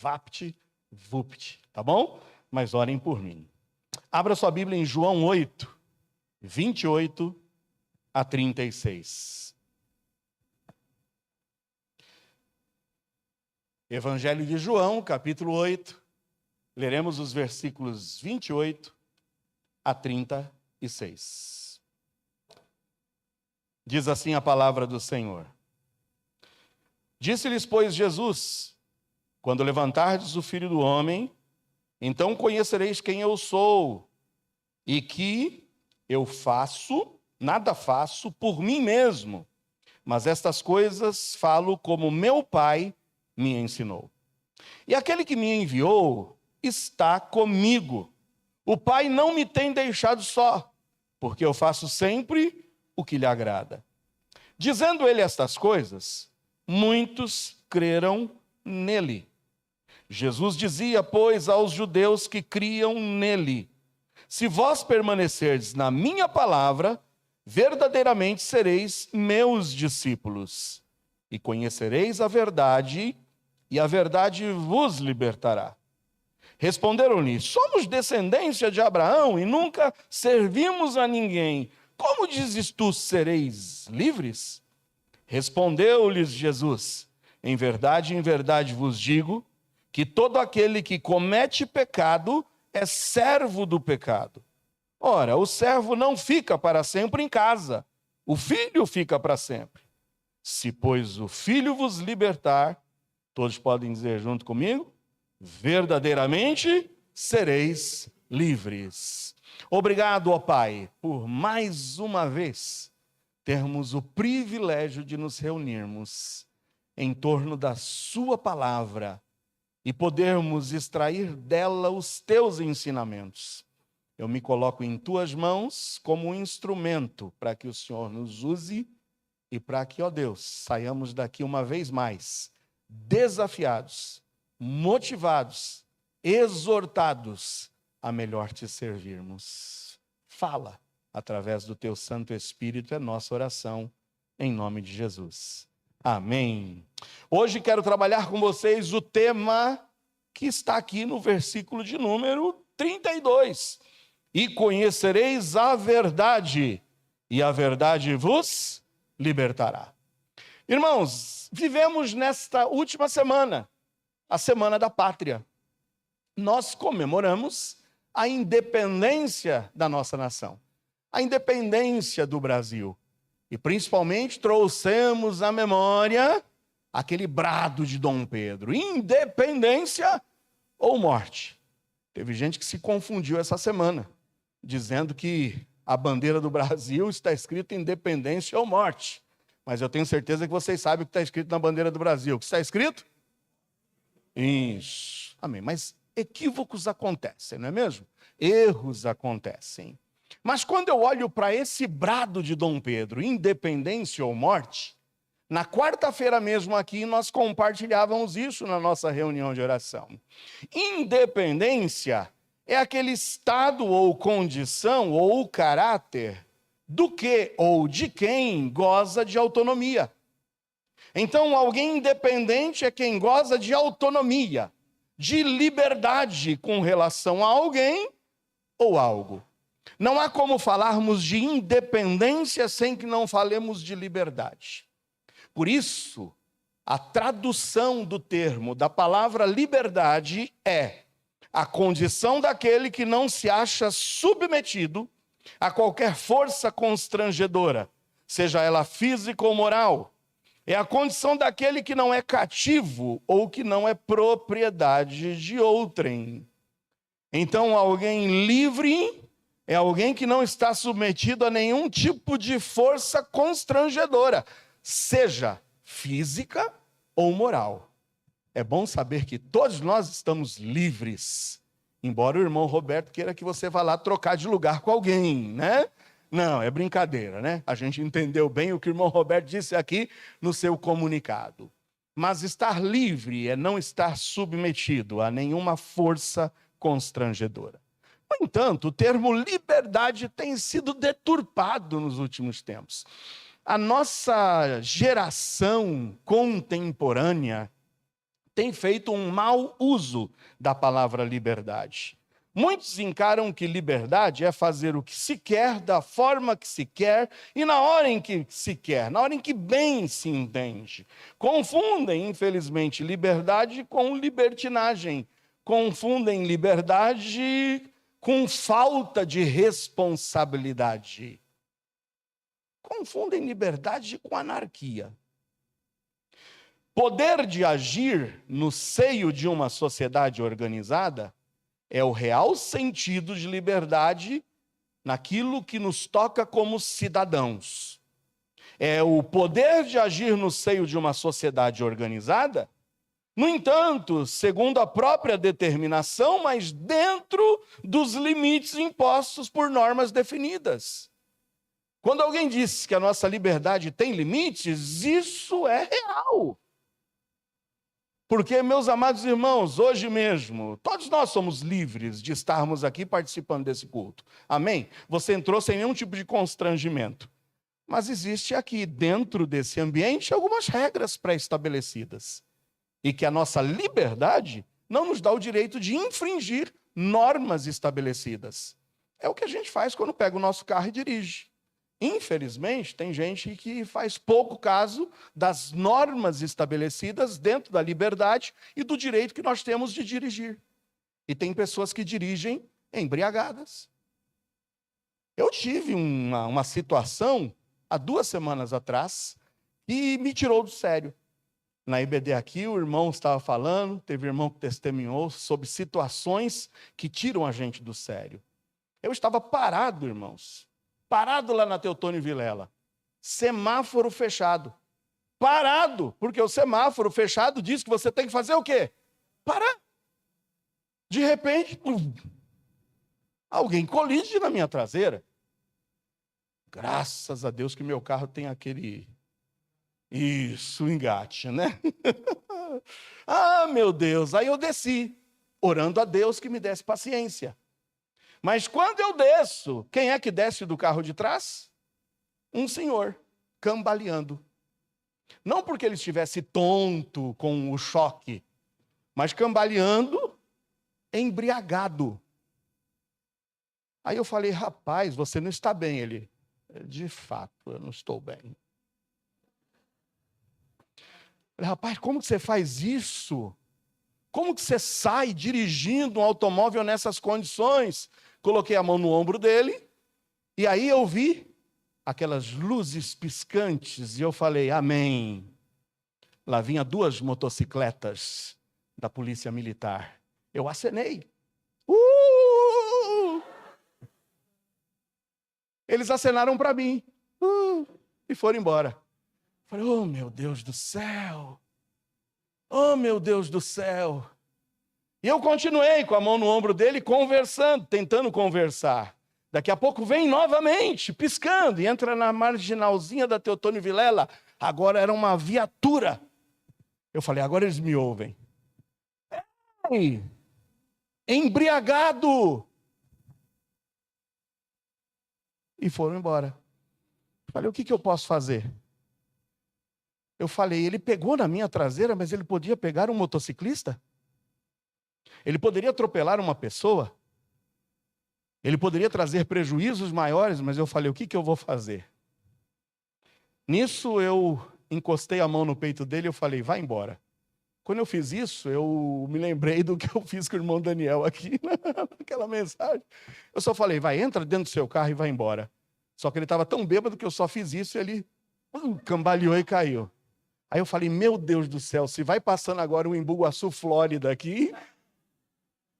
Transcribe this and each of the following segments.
vapt, vupt, tá bom? Mas orem por mim. Abra sua Bíblia em João 8, 28 a 36. Evangelho de João, capítulo 8, leremos os versículos 28 a 36. Diz assim a palavra do Senhor. Disse-lhes, pois, Jesus: quando levantardes o Filho do Homem, então conhecereis quem eu sou, e que eu nada faço por mim mesmo, mas estas coisas falo como meu Pai me ensinou. E aquele que me enviou está comigo. O Pai não me tem deixado só, porque eu faço sempre o que lhe agrada. Dizendo ele estas coisas, muitos creram nele. Jesus dizia, pois, aos judeus que criam nele: se vós permanecerdes na minha palavra, verdadeiramente sereis meus discípulos, e conhecereis a verdade, e a verdade vos libertará. Responderam-lhe: somos descendência de Abraão e nunca servimos a ninguém. Como dizes tu, sereis livres? Respondeu-lhes Jesus: em verdade vos digo, que todo aquele que comete pecado é servo do pecado. Ora, o servo não fica para sempre em casa, o filho fica para sempre. Se, pois, o filho vos libertar, todos podem dizer junto comigo, verdadeiramente sereis livres. Obrigado, ó Pai, por mais uma vez termos o privilégio de nos reunirmos em torno da sua palavra e podermos extrair dela os teus ensinamentos. Eu me coloco em tuas mãos como um instrumento para que o Senhor nos use e para que, ó Deus, saiamos daqui uma vez mais desafiados, motivados, exortados a melhor te servirmos. Fala através do teu Santo Espírito, é nossa oração, em nome de Jesus. Amém. Hoje quero trabalhar com vocês o tema que está aqui no versículo de número 32. E conhecereis a verdade, e a verdade vos libertará. Irmãos, vivemos nesta última semana, a Semana da Pátria. Nós comemoramos a independência da nossa nação, a independência do Brasil. E principalmente trouxemos à memória aquele brado de Dom Pedro: independência ou morte. Teve gente que se confundiu essa semana, dizendo que a bandeira do Brasil está escrita independência ou morte. Mas eu tenho certeza que vocês sabem o que está escrito na bandeira do Brasil. O que está escrito? Isso. Amém. Mas equívocos acontecem, não é mesmo? Erros acontecem. Mas quando eu olho para esse brado de Dom Pedro, independência ou morte, na quarta-feira mesmo aqui nós compartilhávamos isso na nossa reunião de oração. Independência é aquele estado ou condição ou caráter do que ou de quem goza de autonomia. Então, alguém independente é quem goza de autonomia, de liberdade com relação a alguém ou algo. Não há como falarmos de independência sem que não falemos de liberdade. Por isso, a tradução do termo, da palavra liberdade, é a condição daquele que não se acha submetido a qualquer força constrangedora, seja ela física ou moral. É a condição daquele que não é cativo ou que não é propriedade de outrem. Então, alguém livre é alguém que não está submetido a nenhum tipo de força constrangedora, seja física ou moral. É bom saber que todos nós estamos livres, embora o irmão Roberto queira que você vá lá trocar de lugar com alguém, né? Não, é brincadeira, né? A gente entendeu bem o que o irmão Roberto disse aqui no seu comunicado. Mas estar livre é não estar submetido a nenhuma força constrangedora. No entanto, o termo liberdade tem sido deturpado nos últimos tempos. A nossa geração contemporânea tem feito um mau uso da palavra liberdade. Muitos encaram que liberdade é fazer o que se quer, da forma que se quer e na hora em que se quer, na hora em que bem se entende. Confundem, infelizmente, liberdade com libertinagem. Confundem liberdade com falta de responsabilidade. Confundem liberdade com anarquia. Poder de agir no seio de uma sociedade organizada é o real sentido de liberdade naquilo que nos toca como cidadãos. É o poder de agir no seio de uma sociedade organizada, no entanto, segundo a própria determinação, mas dentro dos limites impostos por normas definidas. Quando alguém diz que a nossa liberdade tem limites, isso é real. Porque, meus amados irmãos, hoje mesmo, todos nós somos livres de estarmos aqui participando desse culto. Amém? Você entrou sem nenhum tipo de constrangimento. Mas existe aqui, dentro desse ambiente, algumas regras pré-estabelecidas. E que a nossa liberdade não nos dá o direito de infringir normas estabelecidas. É o que a gente faz quando pega o nosso carro e dirige. Infelizmente, tem gente que faz pouco caso das normas estabelecidas dentro da liberdade e do direito que nós temos de dirigir. E tem pessoas que dirigem embriagadas. Eu tive uma situação, há 2 semanas atrás, que me tirou do sério. Na IBD aqui, o irmão estava falando, teve irmão que testemunhou sobre situações que tiram a gente do sério. Eu estava parado, irmãos. Parado lá na Teotônio Vilela, semáforo fechado, parado, porque o semáforo fechado diz que você tem que fazer o quê? Parar. De repente, alguém colide na minha traseira. Graças a Deus que meu carro tem aquele, engate, né? Ah, meu Deus, aí eu desci, orando a Deus que me desse paciência. Mas quando eu desço, quem é que desce do carro de trás? Um senhor, cambaleando. Não porque ele estivesse tonto com o choque, mas cambaleando, embriagado. Aí eu falei, rapaz, você não está bem. Ele, de fato, eu não estou bem. Eu falei, rapaz, como que você faz isso? Como que você sai dirigindo um automóvel nessas condições? Coloquei a mão no ombro dele, e aí eu vi aquelas luzes piscantes, e eu falei, amém. Lá vinha 2 motocicletas da polícia militar. Eu acenei. Eles acenaram para mim. E foram embora. Falei, oh meu Deus do céu. Oh meu Deus do céu. E eu continuei com a mão no ombro dele, conversando, tentando conversar. Daqui a pouco vem novamente, piscando, e entra na marginalzinha da Teotônio Vilela. Agora era uma viatura. Eu falei, agora eles me ouvem. Ei, embriagado. E foram embora. Falei, o que eu posso fazer? Eu falei, ele pegou na minha traseira, mas ele podia pegar um motociclista? Ele poderia atropelar uma pessoa? Ele poderia trazer prejuízos maiores, mas eu falei, o que eu vou fazer? Nisso eu encostei a mão no peito dele e eu falei, vai embora. Quando eu fiz isso, eu me lembrei do que eu fiz com o irmão Daniel aqui, naquela mensagem. Eu só falei, vai, entra dentro do seu carro e vai embora. Só que ele estava tão bêbado que eu só fiz isso e ele cambaleou e caiu. Aí eu falei, meu Deus do céu, se vai passando agora o Embu-Guaçu, Flórida aqui,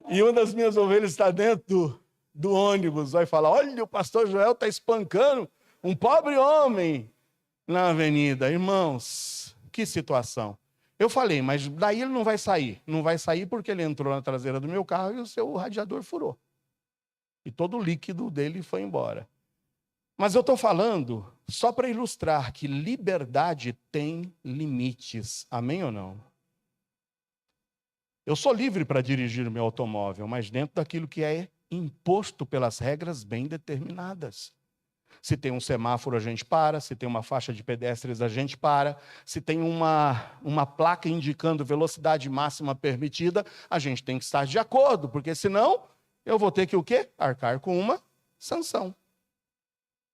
e uma das minhas ovelhas está dentro do ônibus, vai falar, olha, o pastor Joel está espancando um pobre homem na avenida. Irmãos, que situação. Eu falei, mas daí ele não vai sair. Não vai sair porque ele entrou na traseira do meu carro e o seu radiador furou. E todo o líquido dele foi embora. Mas eu estou falando só para ilustrar que liberdade tem limites. Amém ou não? Eu sou livre para dirigir o meu automóvel, mas dentro daquilo que é imposto pelas regras bem determinadas. Se tem um semáforo, a gente para. Se tem uma faixa de pedestres, a gente para. Se tem uma placa indicando velocidade máxima permitida, a gente tem que estar de acordo, porque senão eu vou ter que o quê? Arcar com uma sanção.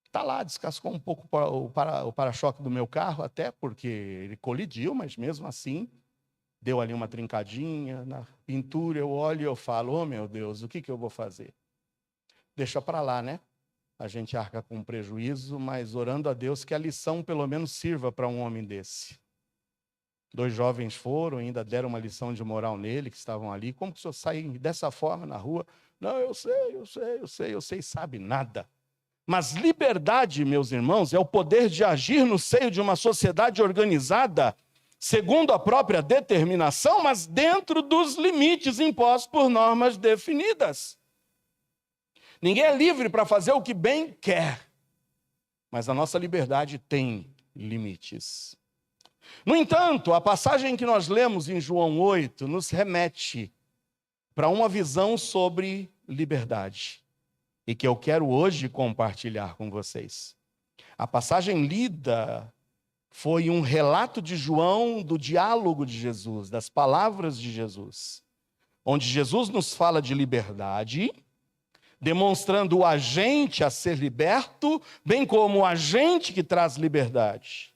Está lá, descascou um pouco o para-choque do meu carro, até porque ele colidiu, mas mesmo assim, deu ali uma trincadinha na pintura. Eu olho e eu falo, oh meu Deus, o que eu vou fazer? Deixa para lá, né? A gente arca com prejuízo, mas orando a Deus que a lição pelo menos sirva para um homem desse. 2 jovens foram, ainda deram uma lição de moral nele, que estavam ali. Como que o senhor sai dessa forma na rua? Não, eu sei, sabe nada. Mas liberdade, meus irmãos, é o poder de agir no seio de uma sociedade organizada, segundo a própria determinação, mas dentro dos limites impostos por normas definidas. Ninguém é livre para fazer o que bem quer, mas a nossa liberdade tem limites. No entanto, a passagem que nós lemos em João 8 nos remete para uma visão sobre liberdade, e que eu quero hoje compartilhar com vocês. A passagem lida foi um relato de João do diálogo de Jesus, das palavras de Jesus, onde Jesus nos fala de liberdade, demonstrando o agente a ser liberto, bem como o agente que traz liberdade.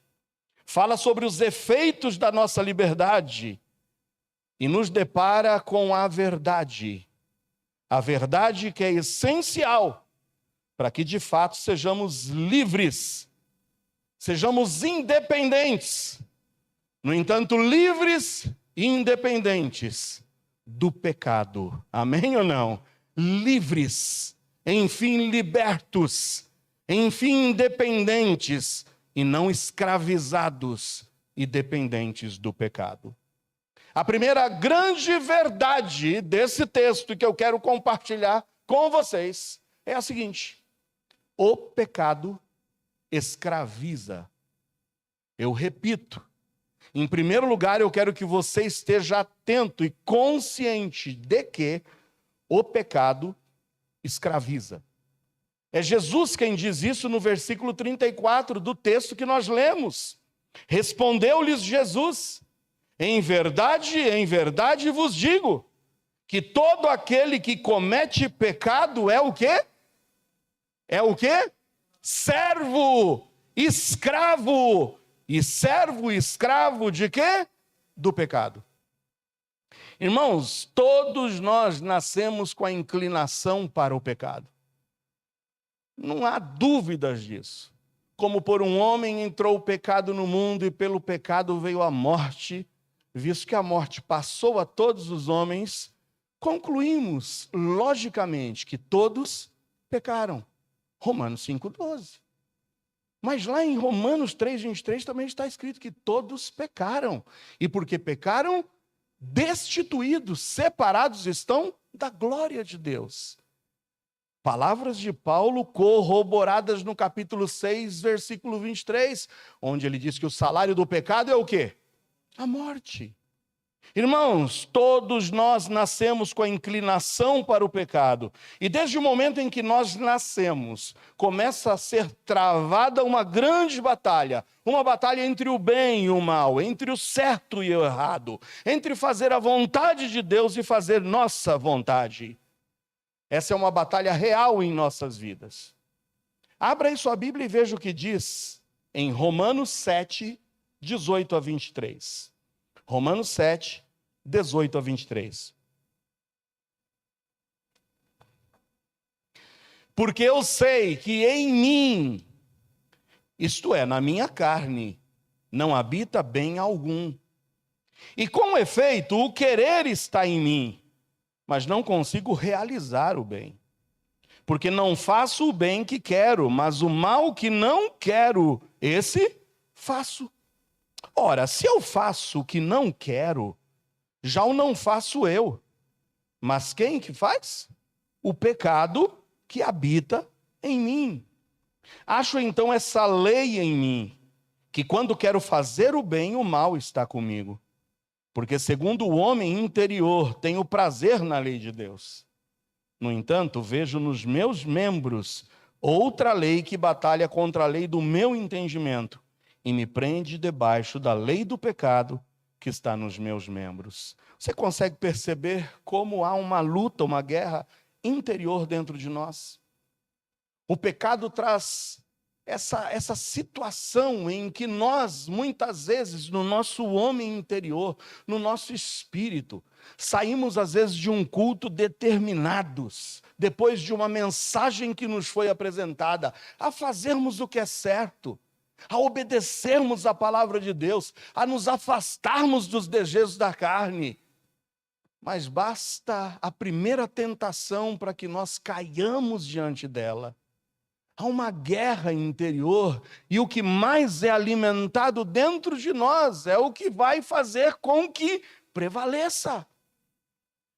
Fala sobre os efeitos da nossa liberdade e nos depara com a verdade. A verdade que é essencial para que de fato sejamos livres, sejamos independentes. No entanto, livres e independentes do pecado. Amém ou não? Livres, enfim libertos, enfim independentes e não escravizados e dependentes do pecado. A primeira grande verdade desse texto que eu quero compartilhar com vocês é a seguinte: o pecado escraviza. Eu repito, em primeiro lugar eu quero que você esteja atento e consciente de que o pecado escraviza. É Jesus quem diz isso no versículo 34 do texto que nós lemos. Respondeu-lhes Jesus: em verdade vos digo, que todo aquele que comete pecado é o quê? É o quê? Servo, escravo. E servo e escravo de quê? Do pecado. Irmãos, todos nós nascemos com a inclinação para o pecado. Não há dúvidas disso. Como por um homem entrou o pecado no mundo e pelo pecado veio a morte, visto que a morte passou a todos os homens, concluímos logicamente que todos pecaram. Romanos 5,12. Mas lá em Romanos 3,23 também está escrito que todos pecaram. E porque pecaram, destituídos, separados estão da glória de Deus. Palavras de Paulo corroboradas no capítulo 6, versículo 23, onde ele diz que o salário do pecado é o quê? A morte. Irmãos, todos nós nascemos com a inclinação para o pecado. E desde o momento em que nós nascemos, começa a ser travada uma grande batalha. Uma batalha entre o bem e o mal, entre o certo e o errado. Entre fazer a vontade de Deus e fazer nossa vontade. Essa é uma batalha real em nossas vidas. Abra aí sua Bíblia e veja o que diz em Romanos 7, 18 a 23. Romanos 7, 18 a 23. Porque eu sei que em mim, isto é, na minha carne, não habita bem algum. E com efeito, o querer está em mim, mas não consigo realizar o bem. Porque não faço o bem que quero, mas o mal que não quero, esse faço. Ora, se eu faço o que não quero, já o não faço eu. Mas quem que faz? O pecado que habita em mim. Acho então essa lei em mim, que quando quero fazer o bem, o mal está comigo. Porque segundo o homem interior, tenho prazer na lei de Deus. No entanto, vejo nos meus membros outra lei que batalha contra a lei do meu entendimento e me prende debaixo da lei do pecado que está nos meus membros. Você consegue perceber como há uma luta, uma guerra interior dentro de nós? O pecado traz essa situação em que nós, muitas vezes, no nosso homem interior, no nosso espírito, saímos às vezes de um culto determinados, depois de uma mensagem que nos foi apresentada, a fazermos o que é certo, a obedecermos a palavra de Deus, a nos afastarmos dos desejos da carne. Mas basta a primeira tentação para que nós caiamos diante dela. Há uma guerra interior e o que mais é alimentado dentro de nós é o que vai fazer com que prevaleça.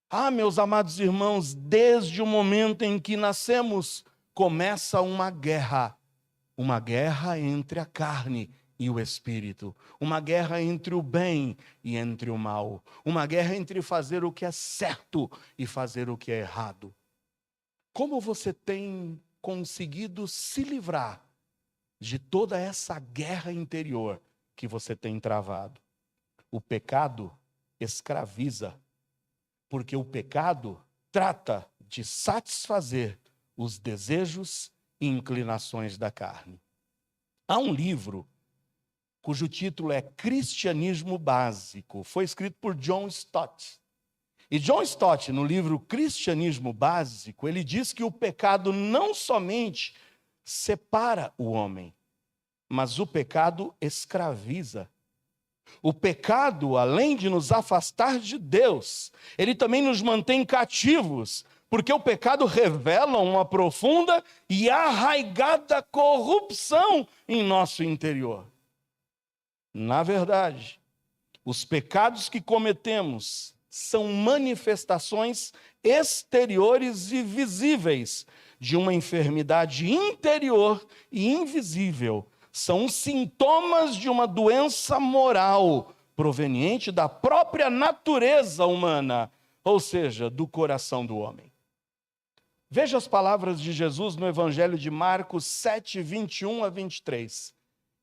Ah, meus amados irmãos, desde o momento em que nascemos, começa uma guerra entre a carne e o espírito, uma guerra entre o bem e entre o mal, uma guerra entre fazer o que é certo e fazer o que é errado. Como você tem conseguido se livrar de toda essa guerra interior que você tem travado? O pecado escraviza, porque o pecado trata de satisfazer os desejos e inclinações da carne. Há um livro cujo título é Cristianismo Básico, foi escrito por John Stott. E John Stott, no livro Cristianismo Básico, ele diz que o pecado não somente separa o homem, mas o pecado escraviza. O pecado, além de nos afastar de Deus, ele também nos mantém cativos, porque o pecado revela uma profunda e arraigada corrupção em nosso interior. Na verdade, os pecados que cometemos são manifestações exteriores e visíveis de uma enfermidade interior e invisível. São sintomas de uma doença moral proveniente da própria natureza humana, ou seja, do coração do homem. Veja as palavras de Jesus no Evangelho de Marcos 7, 21 a 23.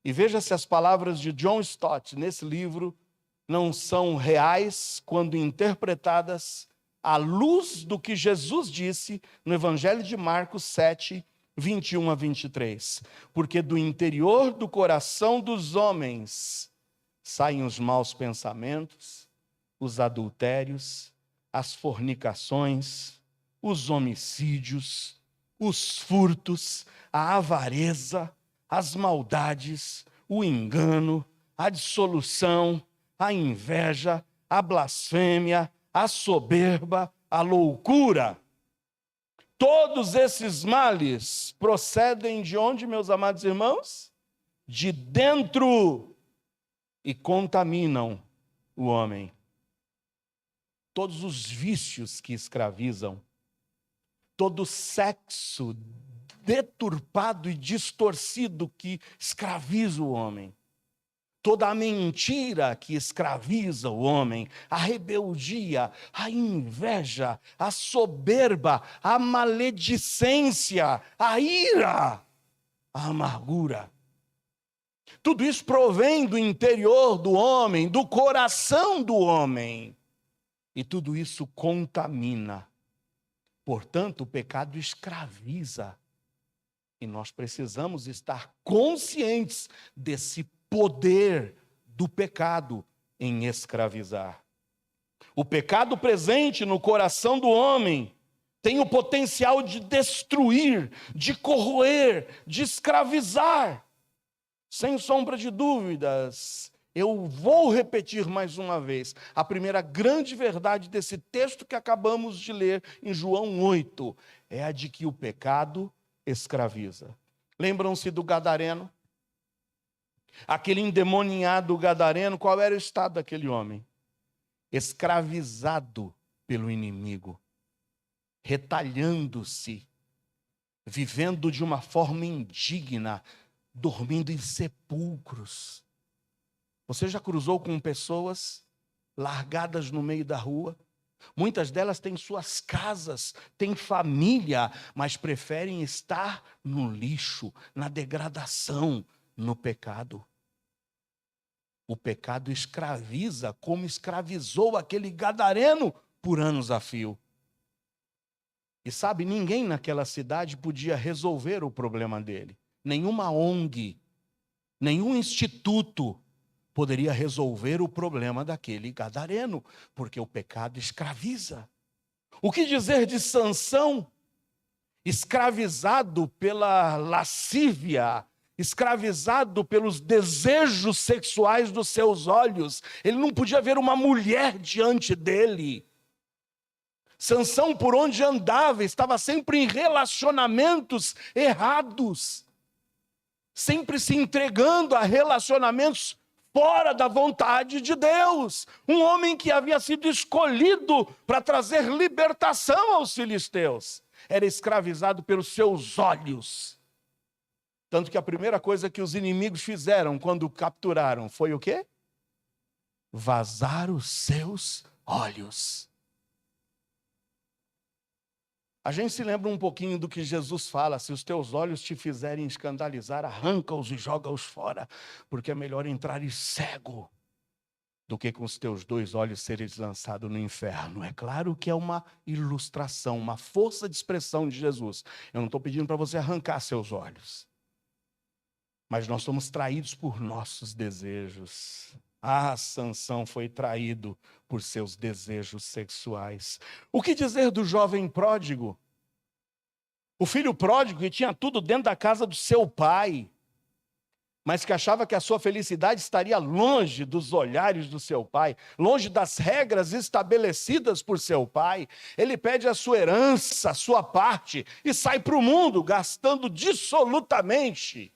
E veja se as palavras de John Stott nesse livro não são reais quando interpretadas à luz do que Jesus disse no Evangelho de Marcos 7, 21 a 23. Porque do interior do coração dos homens saem os maus pensamentos, os adultérios, as fornicações, os homicídios, os furtos, a avareza, as maldades, o engano, a dissolução, a inveja, a blasfêmia, a soberba, a loucura. Todos esses males procedem de onde, meus amados irmãos? De dentro, e contaminam o homem. Todos os vícios que escravizam, todo sexo deturpado e distorcido que escraviza o homem, toda a mentira que escraviza o homem, a rebeldia, a inveja, a soberba, a maledicência, a ira, a amargura. Tudo isso provém do interior do homem, do coração do homem. E tudo isso contamina. Portanto, o pecado escraviza. E nós precisamos estar conscientes desse poder do pecado em escravizar. O pecado presente no coração do homem tem o potencial de destruir, de corroer, de escravizar. Sem sombra de dúvidas, eu vou repetir mais uma vez a primeira grande verdade desse texto que acabamos de ler em João 8, é a de que o pecado escraviza. Lembram-se do gadareno? Aquele endemoniado gadareno, qual era o estado daquele homem? Escravizado pelo inimigo, retalhando-se, vivendo de uma forma indigna, dormindo em sepulcros. Você já cruzou com pessoas largadas no meio da rua, Muitas delas têm suas casas, têm família, mas preferem estar no lixo, na degradação, no pecado. O pecado escraviza como escravizou aquele gadareno por anos a fio. E sabe, ninguém naquela cidade podia resolver o problema dele. Nenhuma ONG, nenhum instituto poderia resolver o problema daquele gadareno, porque o pecado escraviza. O que dizer de Sansão, escravizado pela lascívia, escravizado pelos desejos sexuais dos seus olhos? Ele não podia ver uma mulher diante dele. Sansão, por onde andava, estava sempre em relacionamentos errados, sempre se entregando a relacionamentos fora da vontade de Deus. Um homem que havia sido escolhido para trazer libertação aos filisteus, era escravizado pelos seus olhos. Tanto que a primeira coisa que os inimigos fizeram quando o capturaram foi o quê? Vazar os seus olhos. A gente se lembra um pouquinho do que Jesus fala: se os teus olhos te fizerem escandalizar, arranca-os e joga-os fora, porque é melhor entrares cego do que com os teus 2 olhos seres lançado no inferno. É claro que é uma ilustração, uma força de expressão de Jesus. Eu não estou pedindo para você arrancar seus olhos, mas nós somos traídos por nossos desejos. Sansão foi traído por seus desejos sexuais. O que dizer do jovem pródigo? O filho pródigo que tinha tudo dentro da casa do seu pai, mas que achava que a sua felicidade estaria longe dos olhares do seu pai, longe das regras estabelecidas por seu pai. Ele pede a sua herança, a sua parte, e sai para o mundo gastando dissolutamente.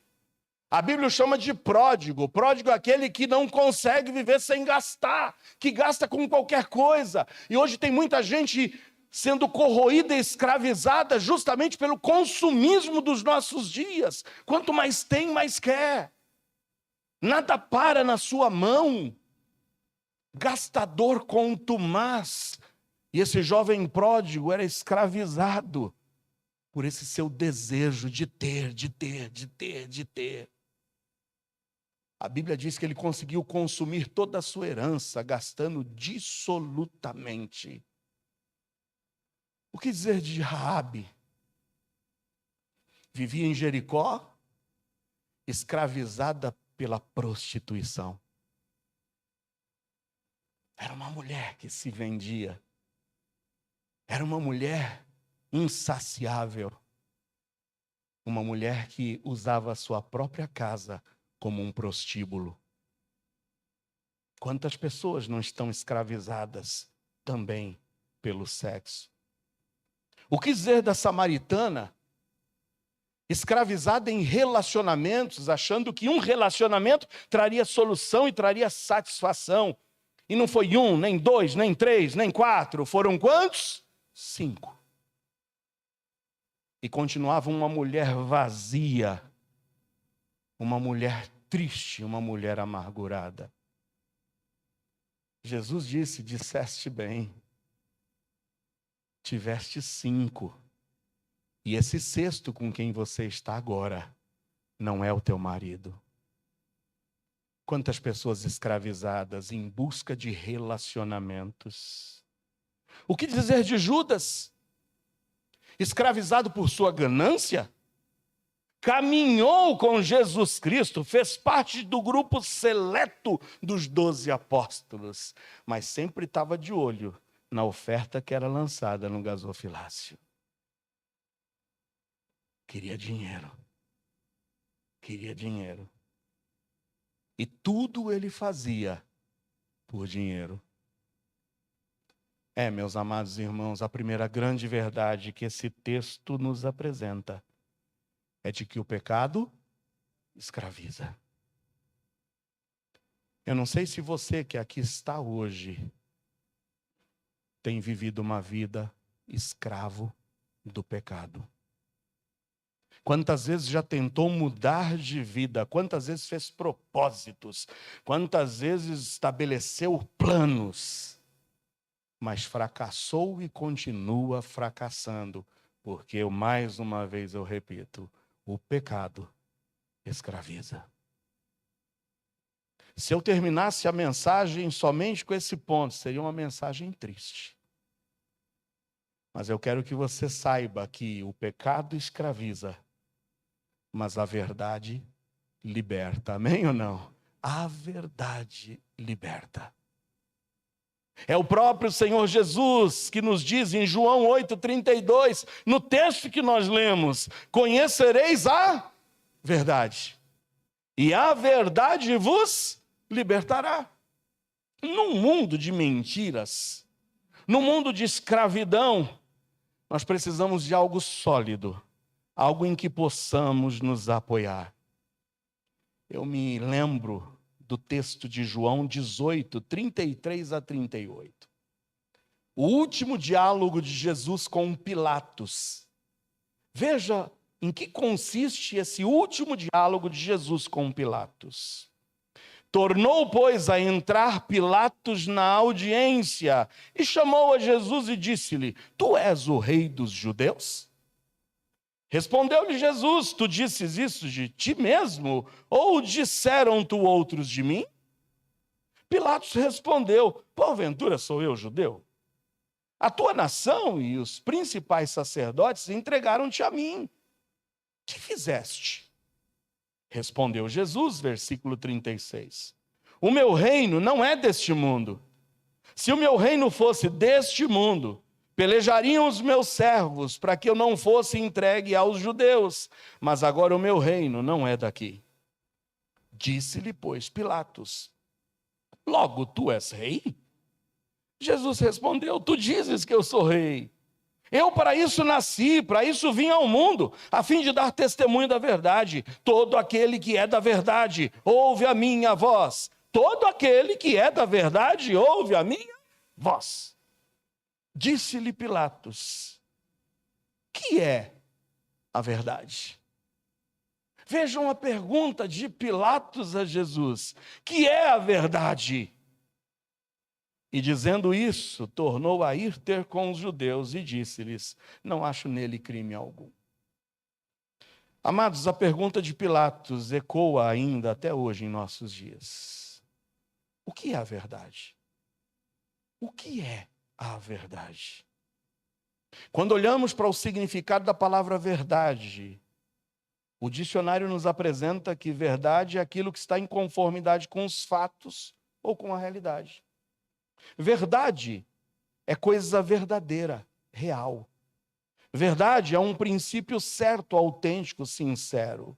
A Bíblia chama de pródigo. Pródigo é aquele que não consegue viver sem gastar, que gasta com qualquer coisa. E hoje tem muita gente sendo corroída e escravizada justamente pelo consumismo dos nossos dias. Quanto mais tem, mais quer. Nada para na sua mão. Gastador contumaz. E esse jovem pródigo era escravizado por esse seu desejo de ter, de ter, de ter, de ter. A Bíblia diz que ele conseguiu consumir toda a sua herança, gastando dissolutamente. O que dizer de Raabe? Vivia em Jericó, escravizada pela prostituição. Era uma mulher que se vendia. Era uma mulher insaciável. Uma mulher que usava a sua própria casa como um prostíbulo. Quantas pessoas não estão escravizadas também pelo sexo? O que dizer da samaritana, escravizada em relacionamentos, achando que um relacionamento traria solução e traria satisfação? E não foi 1, nem 2, nem 3, nem 4, foram quantos? 5. E continuava uma mulher vazia, uma mulher triste, uma mulher amargurada. Jesus disse: disseste bem, tiveste 5, e esse 6º com quem você está agora não é o teu marido. Quantas pessoas escravizadas em busca de relacionamentos. O que dizer de Judas? Escravizado por sua ganância? Caminhou com Jesus Cristo, fez parte do grupo seleto dos 12 apóstolos, mas sempre estava de olho na oferta que era lançada no gasofilácio. Queria dinheiro. Queria dinheiro. E tudo ele fazia por dinheiro. Meus amados irmãos, a primeira grande verdade que esse texto nos apresenta é de que o pecado escraviza. Eu não sei se você que aqui está hoje tem vivido uma vida escravo do pecado. Quantas vezes já tentou mudar de vida? Quantas vezes fez propósitos? Quantas vezes estabeleceu planos? mas fracassou e continua fracassando, porque, mais uma vez eu repito, o pecado escraviza. Se eu terminasse a mensagem somente com esse ponto, seria uma mensagem triste. Mas eu quero que você saiba que o pecado escraviza, mas a verdade liberta. Amém ou não? A verdade liberta. É o próprio Senhor Jesus que nos diz em João 8,32, no texto que nós lemos: conhecereis a verdade, e a verdade vos libertará. Num mundo de mentiras, num mundo de escravidão, nós precisamos de algo sólido, algo em que possamos nos apoiar. Eu me lembro do texto de João 18, 33 a 38. O último diálogo de Jesus com Pilatos. Veja em que consiste esse último diálogo de Jesus com Pilatos. Tornou, pois, a entrar Pilatos na audiência e chamou a Jesus e disse-lhe: Tu és o rei dos judeus? Respondeu-lhe Jesus: Tu disses isso de ti mesmo, ou disseram tu outros de mim? Pilatos respondeu: Porventura sou eu judeu? A tua nação e os principais sacerdotes entregaram-te a mim. Que fizeste? Respondeu Jesus, versículo 36. O meu reino não é deste mundo. Se o meu reino fosse deste mundo, pelejariam os meus servos para que eu não fosse entregue aos judeus. Mas agora o meu reino não é daqui. Disse-lhe, pois, Pilatos: Logo tu és rei? Jesus respondeu: Tu dizes que eu sou rei. Eu para isso nasci, para isso vim ao mundo, a fim de dar testemunho da verdade. Todo aquele que é da verdade, ouve a minha voz. Todo aquele que é da verdade, ouve a minha voz. Disse-lhe Pilatos: Que é a verdade? Vejam a pergunta de Pilatos a Jesus: Que é a verdade? E dizendo isso, tornou a ir ter com os judeus e disse-lhes: Não acho nele crime algum. Amados, a pergunta de Pilatos ecoa ainda até hoje em nossos dias. O que é a verdade? O que é a verdade? Quando olhamos para o significado da palavra verdade, o dicionário nos apresenta que verdade é aquilo que está em conformidade com os fatos ou com a realidade. Verdade é coisa verdadeira, real. Verdade é um princípio certo, autêntico, sincero.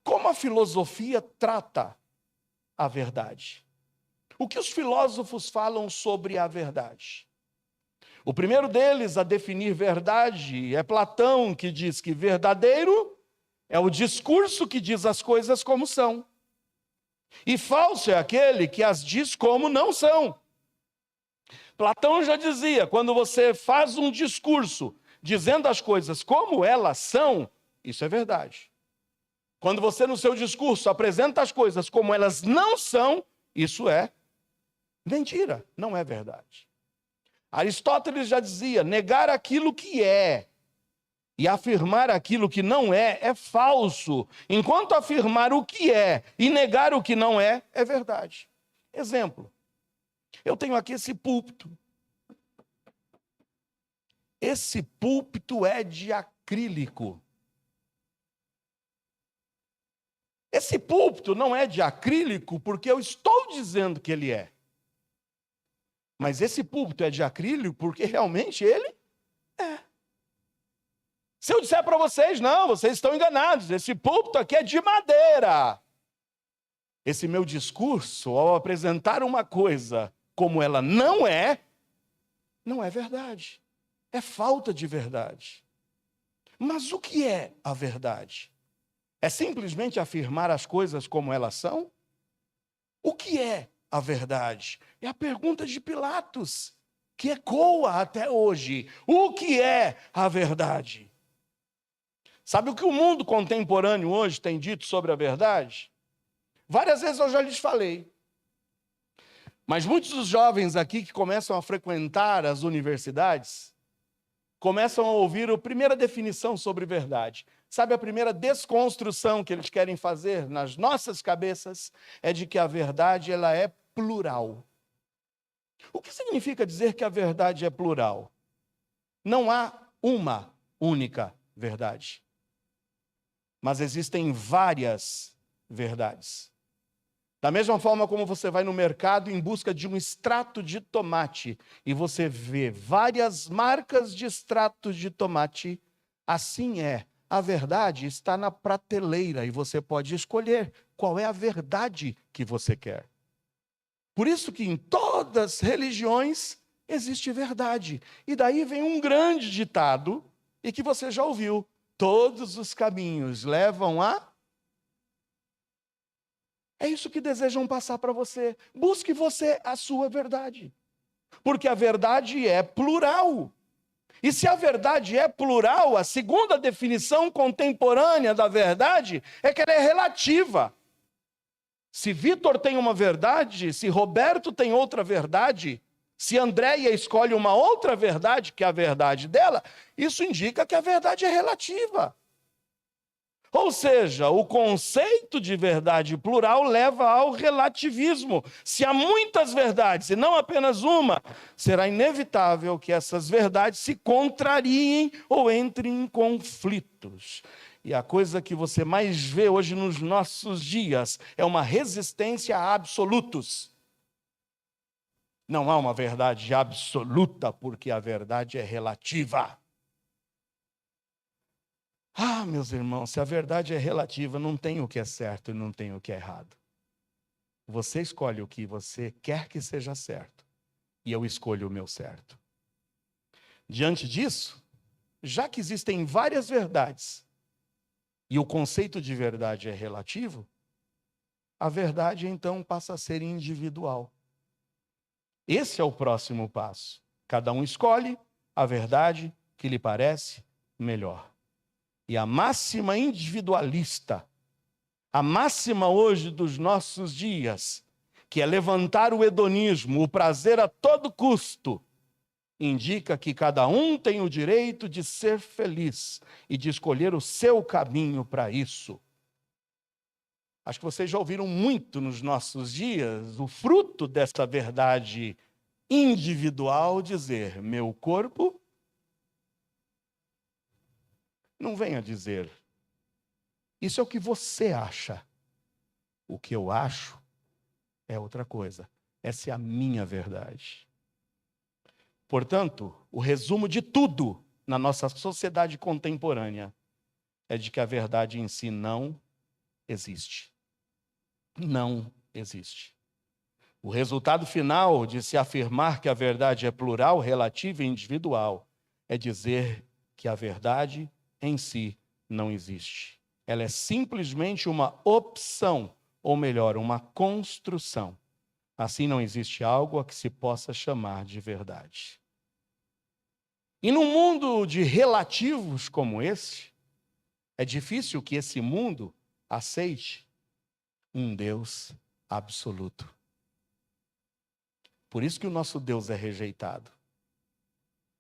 Como a filosofia trata a verdade? O que os filósofos falam sobre a verdade? O primeiro deles a definir verdade é Platão, que diz que verdadeiro é o discurso que diz as coisas como são. E falso é aquele que as diz como não são. Platão já dizia, quando você faz um discurso dizendo as coisas como elas são, isso é verdade. Quando você no seu discurso apresenta as coisas como elas não são, isso é mentira, não é verdade. Aristóteles já dizia, negar aquilo que é e afirmar aquilo que não é falso, enquanto afirmar o que é e negar o que não é verdade. Exemplo, eu tenho aqui esse púlpito. Esse púlpito é de acrílico. Esse púlpito não é de acrílico porque eu estou dizendo que ele é. Mas esse púlpito é de acrílico porque realmente ele é. Se eu disser para vocês, não, vocês estão enganados, esse púlpito aqui é de madeira. Esse meu discurso, ao apresentar uma coisa como ela não é verdade. É falta de verdade. Mas o que é a verdade? É simplesmente afirmar as coisas como elas são? O que é a verdade? É a pergunta de Pilatos, que ecoa até hoje. O que é a verdade? Sabe o que o mundo contemporâneo hoje tem dito sobre a verdade? Várias vezes eu já lhes falei. Mas muitos dos jovens aqui que começam a frequentar as universidades, começam a ouvir a primeira definição sobre verdade. Sabe, a primeira desconstrução que eles querem fazer nas nossas cabeças é de que a verdade ela é plural. O que significa dizer que a verdade é plural? Não há uma única verdade, mas existem várias verdades. Da mesma forma como você vai no mercado em busca de um extrato de tomate e você vê várias marcas de extrato de tomate, assim é. A verdade está na prateleira e você pode escolher qual é a verdade que você quer. Por isso que em todas as religiões existe verdade. E daí vem um grande ditado, e que você já ouviu: todos os caminhos levam a... É isso que desejam passar para você. Busque você a sua verdade. Porque a verdade é plural. E se a verdade é plural, a segunda definição contemporânea da verdade é que ela é relativa. Se Vitor tem uma verdade, se Roberto tem outra verdade, se Andréia escolhe uma outra verdade, que é a verdade dela, isso indica que a verdade é relativa. Ou seja, o conceito de verdade plural leva ao relativismo. Se há muitas verdades e não apenas uma, será inevitável que essas verdades se contrariem ou entrem em conflitos. E a coisa que você mais vê hoje nos nossos dias é uma resistência a absolutos. Não há uma verdade absoluta, porque a verdade é relativa. Ah, meus irmãos, se a verdade é relativa, não tem o que é certo e não tem o que é errado. Você escolhe o que você quer que seja certo, e eu escolho o meu certo. Diante disso, já que existem várias verdades, e o conceito de verdade é relativo, a verdade então passa a ser individual. Esse é o próximo passo. Cada um escolhe a verdade que lhe parece melhor. E a máxima individualista, a máxima hoje dos nossos dias, que é levantar o hedonismo, o prazer a todo custo, indica que cada um tem o direito de ser feliz e de escolher o seu caminho para isso. Acho que vocês já ouviram muito nos nossos dias o fruto desta verdade individual dizer: meu corpo. Não venha dizer, isso é o que você acha. O que eu acho é outra coisa. Essa é a minha verdade. Portanto, o resumo de tudo na nossa sociedade contemporânea é de que a verdade em si não existe. Não existe. O resultado final de se afirmar que a verdade é plural, relativa e individual é dizer que a verdade em si não existe. Ela é simplesmente uma opção, ou melhor, uma construção. Assim não existe algo a que se possa chamar de verdade. E num mundo de relativos como esse, é difícil que esse mundo aceite um Deus absoluto. Por isso que o nosso Deus é rejeitado.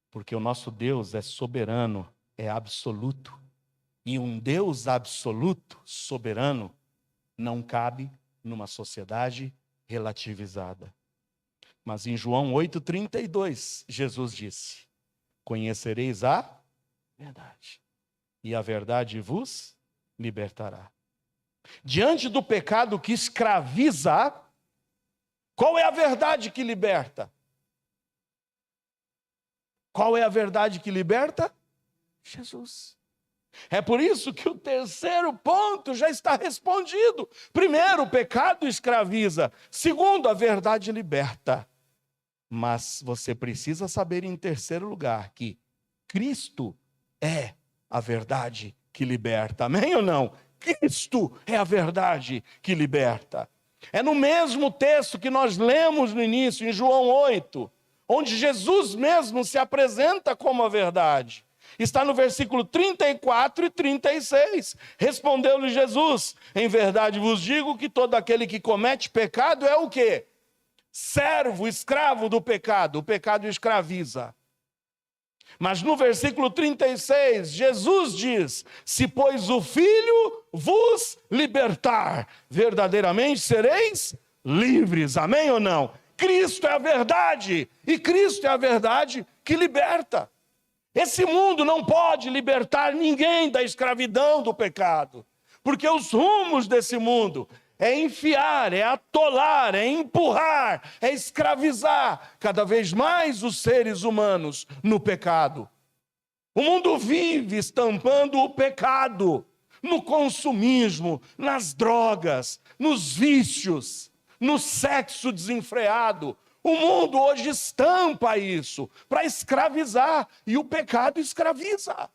Porque o nosso Deus é soberano, é absoluto. E um Deus absoluto, soberano, não cabe numa sociedade relativizada. Mas em João 8,32, Jesus disse: conhecereis a verdade, e a verdade vos libertará. Diante do pecado que escraviza, qual é a verdade que liberta? Qual é a verdade que liberta? Jesus. É por isso que o terceiro ponto já está respondido. Primeiro, o pecado escraviza. Segundo, a verdade liberta. Mas você precisa saber, em terceiro lugar, que Cristo é a verdade que liberta. Amém ou não? Cristo é a verdade que liberta. É no mesmo texto que nós lemos no início, em João 8, onde Jesus mesmo se apresenta como a verdade. Está no versículo 34 e 36. Respondeu-lhe Jesus: em verdade vos digo que todo aquele que comete pecado é o quê? servo, escravo do pecado. O pecado escraviza. Mas no versículo 36, Jesus diz: se pois o Filho vos libertar, verdadeiramente sereis livres. Amém ou não? Cristo é a verdade, e Cristo é a verdade que liberta. Esse mundo não pode libertar ninguém da escravidão do pecado, porque os rumos desse mundo é enfiar, é atolar, é empurrar, é escravizar cada vez mais os seres humanos no pecado. O mundo vive estampando o pecado no consumismo, nas drogas, nos vícios, no sexo desenfreado. O mundo hoje estampa isso para escravizar, e o pecado escraviza.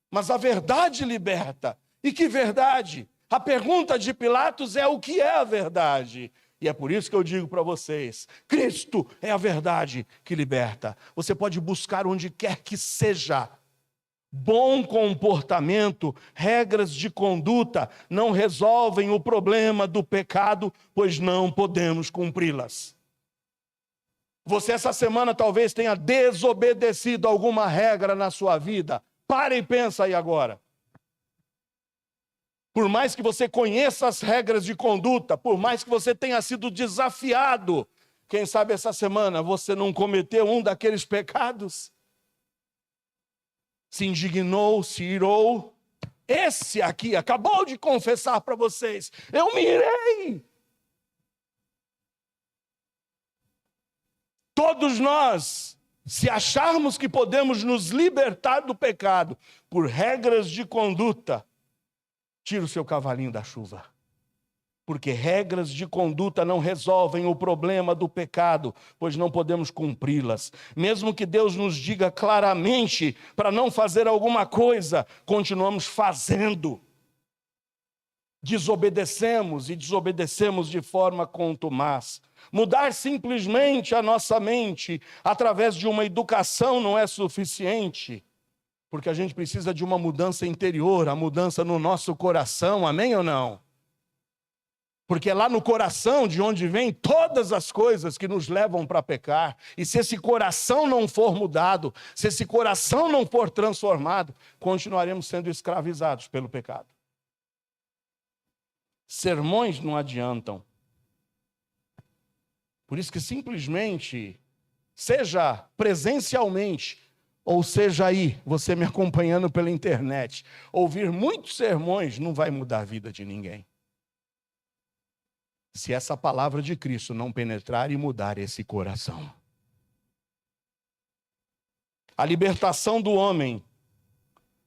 Mas a verdade liberta. E que verdade? A pergunta de Pilatos é: o que é a verdade? E é por isso que eu digo para vocês: Cristo é a verdade que liberta. Você pode buscar onde quer que seja. Bom comportamento, regras de conduta não resolvem o problema do pecado, pois não podemos cumpri-las. Você essa semana talvez tenha desobedecido alguma regra na sua vida. Para e pensa aí agora. Por mais que você conheça as regras de conduta, por mais que você tenha sido desafiado, quem sabe essa semana você não cometeu um daqueles pecados? Se indignou, se irou. Esse aqui acabou de confessar para vocês: eu me irei. Todos nós, se acharmos que podemos nos libertar do pecado por regras de conduta, tira o seu cavalinho da chuva. Porque regras de conduta não resolvem o problema do pecado, pois não podemos cumpri-las. Mesmo que Deus nos diga claramente para não fazer alguma coisa, continuamos fazendo. Desobedecemos e desobedecemos de forma contumaz. Mudar simplesmente a nossa mente através de uma educação não é suficiente, porque a gente precisa de uma mudança interior, a mudança no nosso coração, amém ou não? Porque é lá no coração de onde vêm todas as coisas que nos levam para pecar. E se esse coração não for mudado, se esse coração não for transformado, continuaremos sendo escravizados pelo pecado. Sermões não adiantam. Por isso que simplesmente, seja presencialmente, ou seja aí, você me acompanhando pela internet, ouvir muitos sermões não vai mudar a vida de ninguém. Se essa palavra de Cristo não penetrar e mudar esse coração. A libertação do homem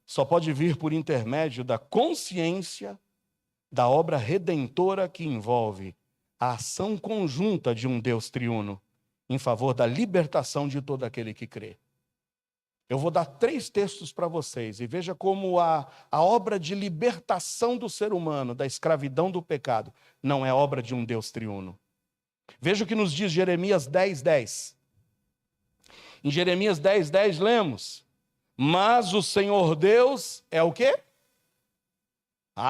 só pode vir por intermédio da consciência da obra redentora que envolve a ação conjunta de um Deus triuno em favor da libertação de todo aquele que crê. Eu vou dar 3 textos para vocês e veja como a obra de libertação do ser humano, da escravidão do pecado, não é obra de um Deus triuno. Veja o que nos diz Jeremias 10:10. Em Jeremias 10:10 lemos: mas o Senhor Deus é o quê?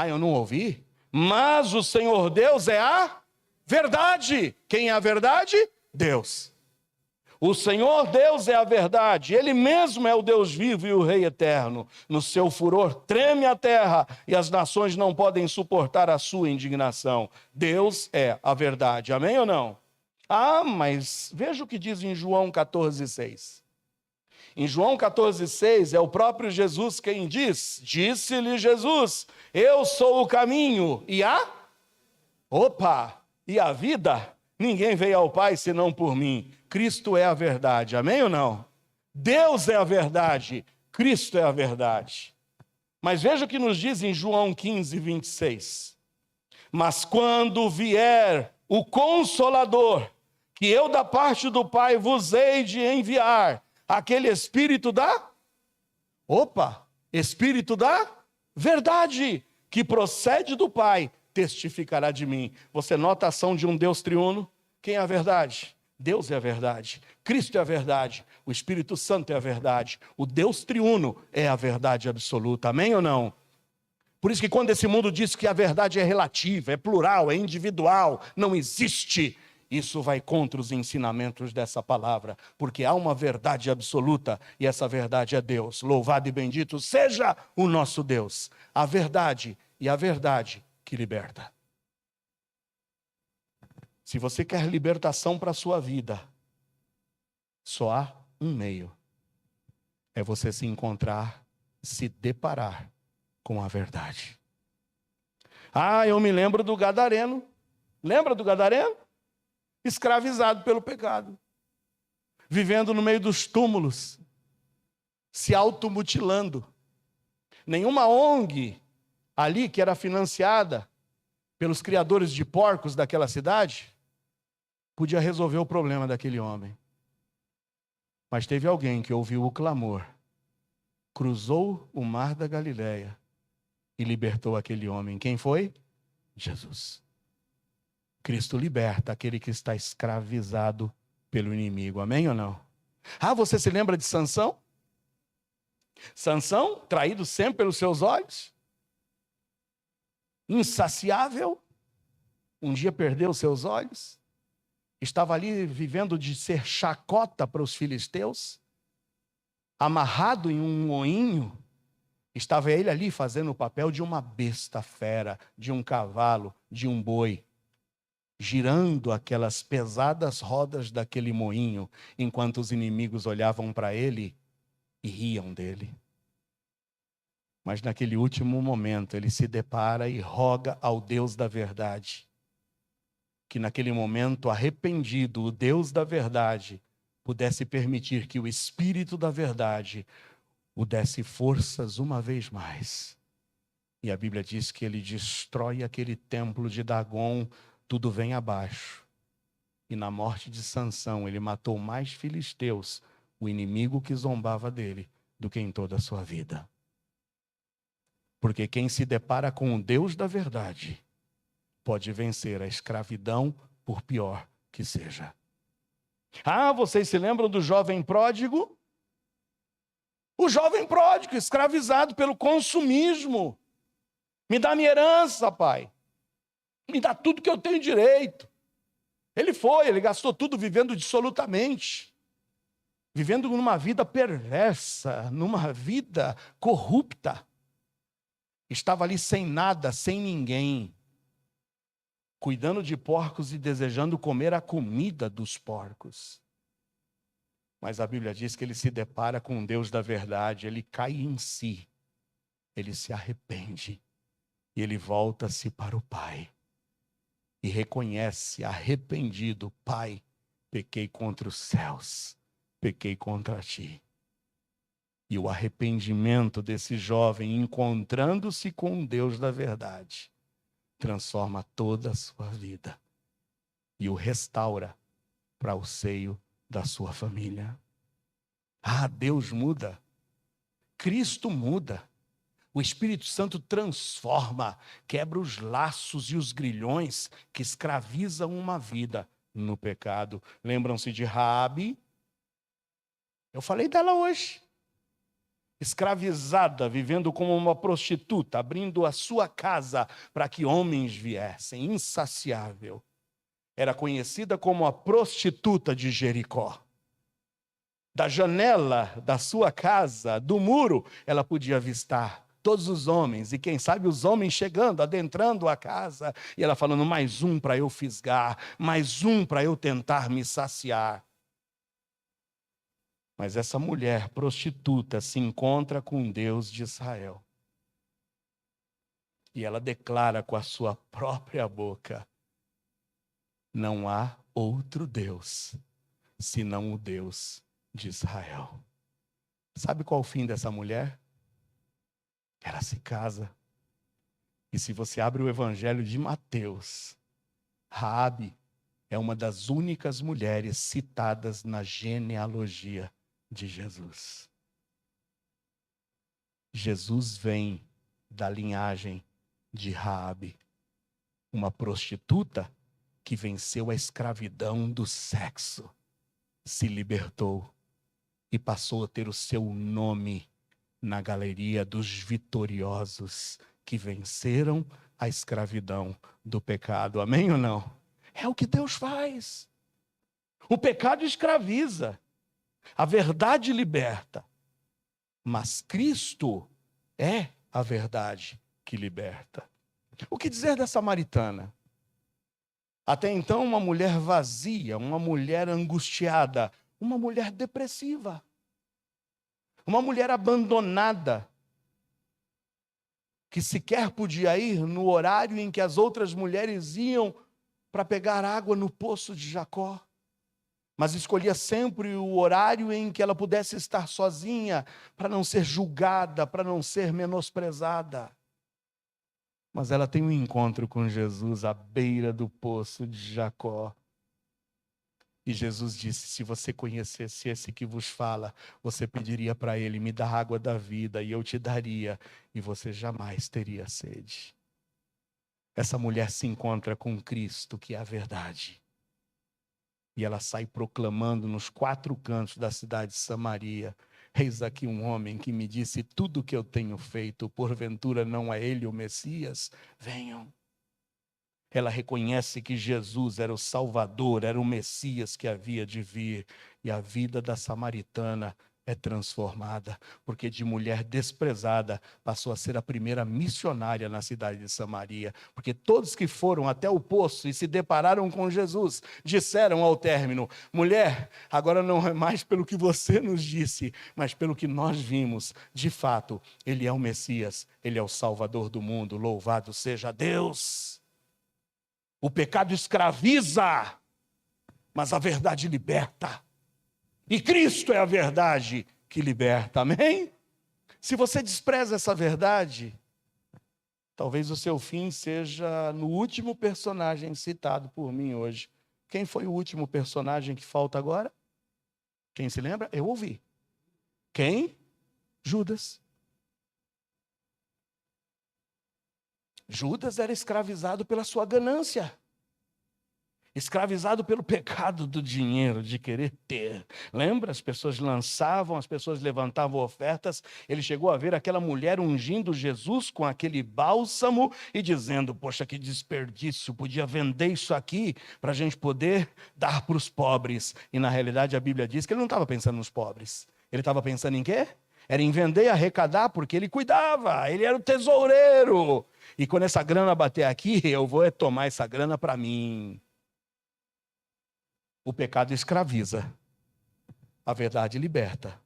Eu não ouvi. Mas o Senhor Deus é a verdade. Quem é a verdade? Deus. O Senhor Deus é a verdade. Ele mesmo é o Deus vivo e o Rei eterno. No seu furor treme a terra e as nações não podem suportar a sua indignação. Deus é a verdade. Amém ou não? Mas veja o que diz em João 14:6. Em João 14:6 é o próprio Jesus quem diz: disse-lhe Jesus, eu sou o caminho e a vida. Ninguém veio ao Pai senão por mim. Cristo é a verdade, amém ou não? Deus é a verdade, Cristo é a verdade. Mas veja o que nos diz em João 15:26. Mas quando vier o Consolador, que eu da parte do Pai vos hei de enviar, aquele Espírito da... Espírito da verdade, que procede do Pai, testificará de mim. Você nota a ação de um Deus triuno? Quem é a verdade? Deus é a verdade. Cristo é a verdade. O Espírito Santo é a verdade. O Deus triuno é a verdade absoluta. Amém ou não? Por isso que quando esse mundo diz que a verdade é relativa, é plural, é individual, não existe. Isso vai contra os ensinamentos dessa palavra, porque há uma verdade absoluta e essa verdade é Deus. Louvado e bendito seja o nosso Deus. A verdade e a verdade que liberta. Se você quer libertação para a sua vida, só há um meio. É você se encontrar, se deparar com a verdade. Eu me lembro do gadareno. Lembra do gadareno? Escravizado pelo pecado. Vivendo no meio dos túmulos. Se automutilando. Nenhuma ONG ali que era financiada pelos criadores de porcos daquela cidade podia resolver o problema daquele homem. Mas teve alguém que ouviu o clamor, cruzou o mar da Galileia e libertou aquele homem. Quem foi? Jesus. Cristo liberta aquele que está escravizado pelo inimigo. Amém ou não? Você se lembra de Sansão? Sansão, traído sempre pelos seus olhos, insaciável, um dia perdeu os seus olhos, estava ali vivendo de ser chacota para os filisteus, amarrado em um moinho, estava ele ali fazendo o papel de uma besta fera, de um cavalo, de um boi, girando aquelas pesadas rodas daquele moinho, enquanto os inimigos olhavam para ele e riam dele. Mas naquele último momento ele se depara e roga ao Deus da verdade, que naquele momento arrependido, o Deus da verdade pudesse permitir que o Espírito da verdade o desse forças uma vez mais. E a Bíblia diz que ele destrói aquele templo de Dagon, tudo vem abaixo. E na morte de Sansão, ele matou mais filisteus, o inimigo que zombava dele, do que em toda a sua vida. Porque quem se depara com o Deus da verdade pode vencer a escravidão, por pior que seja. Vocês se lembram do jovem pródigo? O jovem pródigo, escravizado pelo consumismo. Me dá minha herança, pai. Me dá tudo que eu tenho direito. Ele gastou tudo vivendo dissolutamente. Vivendo numa vida perversa, numa vida corrupta. Estava ali sem nada, sem ninguém. Cuidando de porcos e desejando comer a comida dos porcos. Mas a Bíblia diz que ele se depara com um Deus da verdade, ele cai em si, ele se arrepende e ele volta-se para o Pai e reconhece, arrependido: Pai, pequei contra os céus, pequei contra ti. E o arrependimento desse jovem, encontrando-se com um Deus da verdade, transforma toda a sua vida e o restaura para o seio da sua família. Deus muda, Cristo muda, o Espírito Santo transforma, quebra os laços e os grilhões que escravizam uma vida no pecado. Lembram-se de Raabe? Eu falei dela hoje. Escravizada, vivendo como uma prostituta, abrindo a sua casa para que homens viessem, insaciável. Era conhecida como a prostituta de Jericó. Da janela da sua casa, do muro, ela podia avistar todos os homens, e quem sabe os homens chegando, adentrando a casa, e ela falando: mais um para eu fisgar, mais um para eu tentar me saciar. Mas essa mulher prostituta se encontra com Deus de Israel. E ela declara com a sua própria boca: não há outro Deus, senão o Deus de Israel. Sabe qual o fim dessa mulher? Ela se casa. E se você abre o Evangelho de Mateus, Raabe é uma das únicas mulheres citadas na genealogia de Jesus. Jesus vem da linhagem de Raabe, uma prostituta que venceu a escravidão do sexo, se libertou e passou a ter o seu nome na galeria dos vitoriosos que venceram a escravidão do pecado. Amém ou não? É o que Deus faz. O pecado escraviza, a verdade liberta. Mas Cristo é a verdade que liberta. O que dizer da samaritana? Até então, uma mulher vazia, uma mulher angustiada, uma mulher depressiva, uma mulher abandonada, que sequer podia ir no horário em que as outras mulheres iam para pegar água no poço de Jacó, mas escolhia sempre o horário em que ela pudesse estar sozinha, para não ser julgada, para não ser menosprezada. Mas ela tem um encontro com Jesus à beira do poço de Jacó. E Jesus disse: se você conhecesse esse que vos fala, você pediria para ele: me dá água da vida, e eu te daria, e você jamais teria sede. Essa mulher se encontra com Cristo, que é a verdade. E ela sai proclamando nos 4 cantos da cidade de Samaria: eis aqui um homem que me disse tudo o que eu tenho feito, porventura não é ele o Messias? Venham. Ela reconhece que Jesus era o Salvador, era o Messias que havia de vir. E a vida da samaritana é transformada, porque de mulher desprezada passou a ser a primeira missionária na cidade de Samaria. Porque todos que foram até o poço e se depararam com Jesus, disseram ao término: mulher, agora não é mais pelo que você nos disse, mas pelo que nós vimos. De fato, ele é o Messias, ele é o Salvador do mundo. Louvado seja Deus! O pecado escraviza, mas a verdade liberta. E Cristo é a verdade que liberta, amém? Se você despreza essa verdade, talvez o seu fim seja no último personagem citado por mim hoje. Quem foi o último personagem que falta agora? Quem se lembra? Eu ouvi. Quem? Judas. Judas era escravizado pela sua ganância. Escravizado pelo pecado do dinheiro, de querer ter. Lembra? As pessoas lançavam, as pessoas levantavam ofertas. Ele chegou a ver aquela mulher ungindo Jesus com aquele bálsamo e dizendo: poxa, que desperdício, podia vender isso aqui para a gente poder dar para os pobres. E na realidade a Bíblia diz que ele não estava pensando nos pobres. Ele estava pensando em quê? Era em vender e arrecadar, porque ele cuidava, ele era o tesoureiro. E quando essa grana bater aqui, eu vou tomar essa grana para mim. O pecado escraviza, a verdade liberta.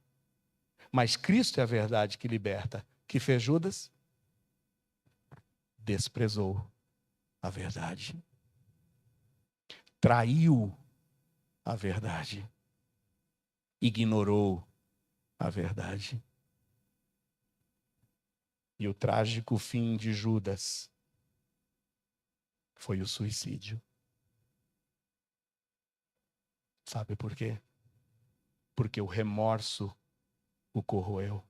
Mas Cristo é a verdade que liberta. Que fez Judas? Desprezou a verdade. Traiu a verdade. Ignorou a verdade. E o trágico fim de Judas foi o suicídio. Sabe por quê? Porque o remorso o corroeu.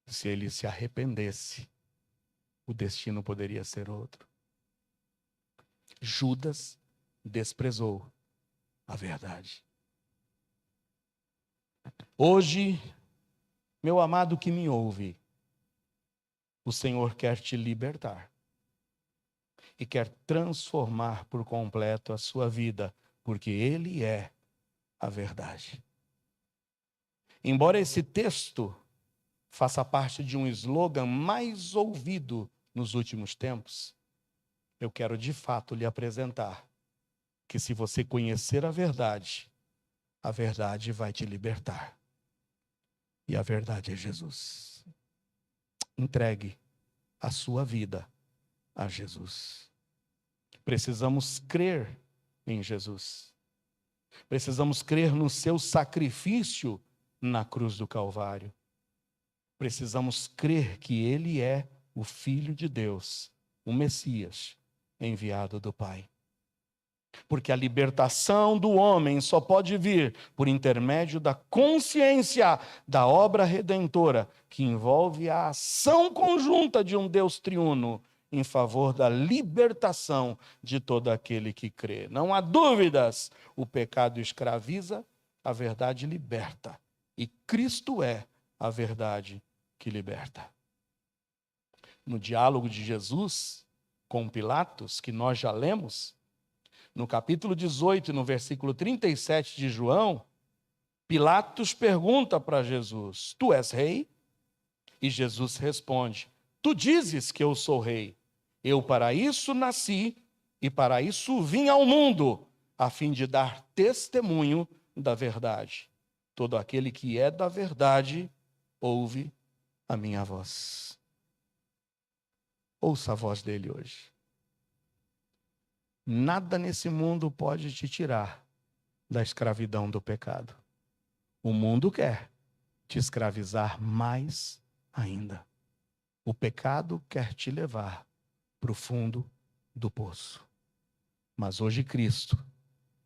Se ele se arrependesse, o destino poderia ser outro. Judas desprezou a verdade. Hoje, meu amado que me ouve, o Senhor quer te libertar. E quer transformar por completo a sua vida, porque Ele é a verdade. Embora esse texto faça parte de um slogan mais ouvido nos últimos tempos, eu quero de fato lhe apresentar que se você conhecer a verdade vai te libertar. E a verdade é Jesus. Entregue a sua vida a Jesus. Precisamos crer em Jesus. Precisamos crer no seu sacrifício na cruz do Calvário. Precisamos crer que Ele é o Filho de Deus, o Messias, enviado do Pai. Porque a libertação do homem só pode vir por intermédio da consciência da obra redentora, que envolve a ação conjunta de um Deus triuno em favor da libertação de todo aquele que crê. Não há dúvidas, o pecado escraviza, a verdade liberta. E Cristo é a verdade que liberta. No diálogo de Jesus com Pilatos, que nós já lemos, no capítulo 18, no versículo 37 de João, Pilatos pergunta para Jesus: tu és rei? E Jesus responde: tu dizes que eu sou rei. Eu para isso nasci e para isso vim ao mundo, a fim de dar testemunho da verdade. Todo aquele que é da verdade, ouve a minha voz. Ouça a voz dele hoje. Nada nesse mundo pode te tirar da escravidão do pecado. O mundo quer te escravizar mais ainda. O pecado quer te levar para o fundo do poço. Mas hoje Cristo,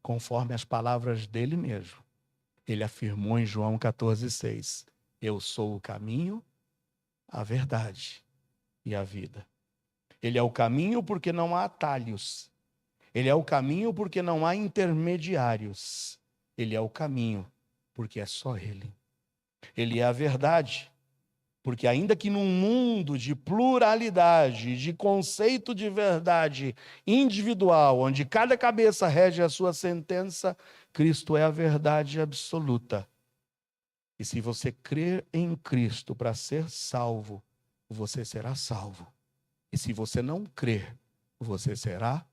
conforme as palavras dele mesmo, ele afirmou em João 14,6, eu sou o caminho, a verdade e a vida. Ele é o caminho porque não há atalhos. Ele é o caminho porque não há intermediários. Ele é o caminho porque é só ele. Ele é a verdade, porque ainda que num mundo de pluralidade, de conceito de verdade individual, onde cada cabeça rege a sua sentença, Cristo é a verdade absoluta. E se você crer em Cristo para ser salvo, você será salvo. E se você não crer, você será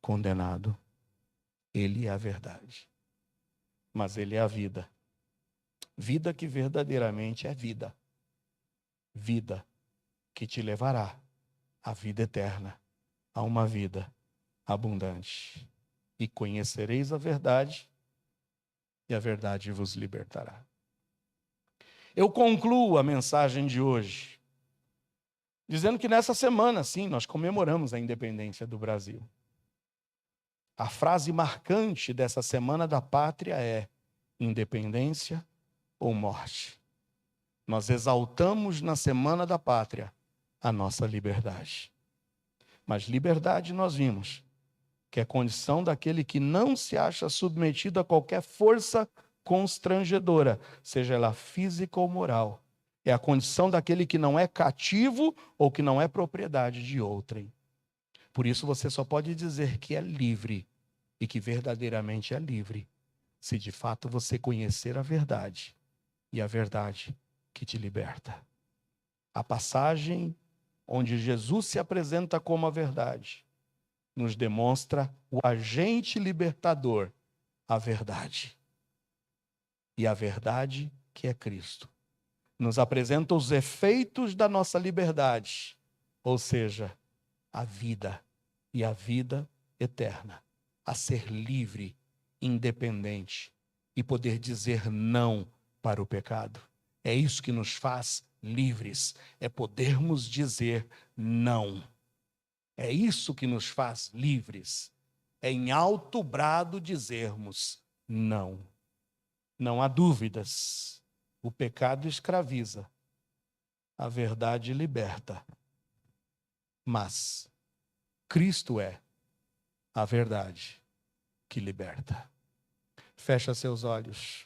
condenado. Ele é a verdade. Mas ele é a vida. Vida que verdadeiramente é vida. Vida que te levará à vida eterna, a uma vida abundante. E conhecereis a verdade, e a verdade vos libertará. Eu concluo a mensagem de hoje dizendo que nessa semana, sim, nós comemoramos a independência do Brasil. A frase marcante dessa Semana da Pátria é: independência ou morte. Nós exaltamos na Semana da Pátria a nossa liberdade. Mas liberdade nós vimos que é condição daquele que não se acha submetido a qualquer força constrangedora, seja ela física ou moral. É a condição daquele que não é cativo ou que não é propriedade de outrem. Por isso você só pode dizer que é livre e que verdadeiramente é livre, se de fato você conhecer a verdade, e a verdade que te liberta. A passagem onde Jesus se apresenta como a verdade nos demonstra o agente libertador, a verdade. E a verdade que é Cristo nos apresenta os efeitos da nossa liberdade, ou seja, a vida e a vida eterna, a ser livre, independente e poder dizer não para o pecado. É isso que nos faz livres, é podermos dizer não. É isso que nos faz livres, é em alto brado dizermos não. Não há dúvidas, o pecado escraviza, a verdade liberta, mas Cristo é a verdade que liberta. Fecha seus olhos.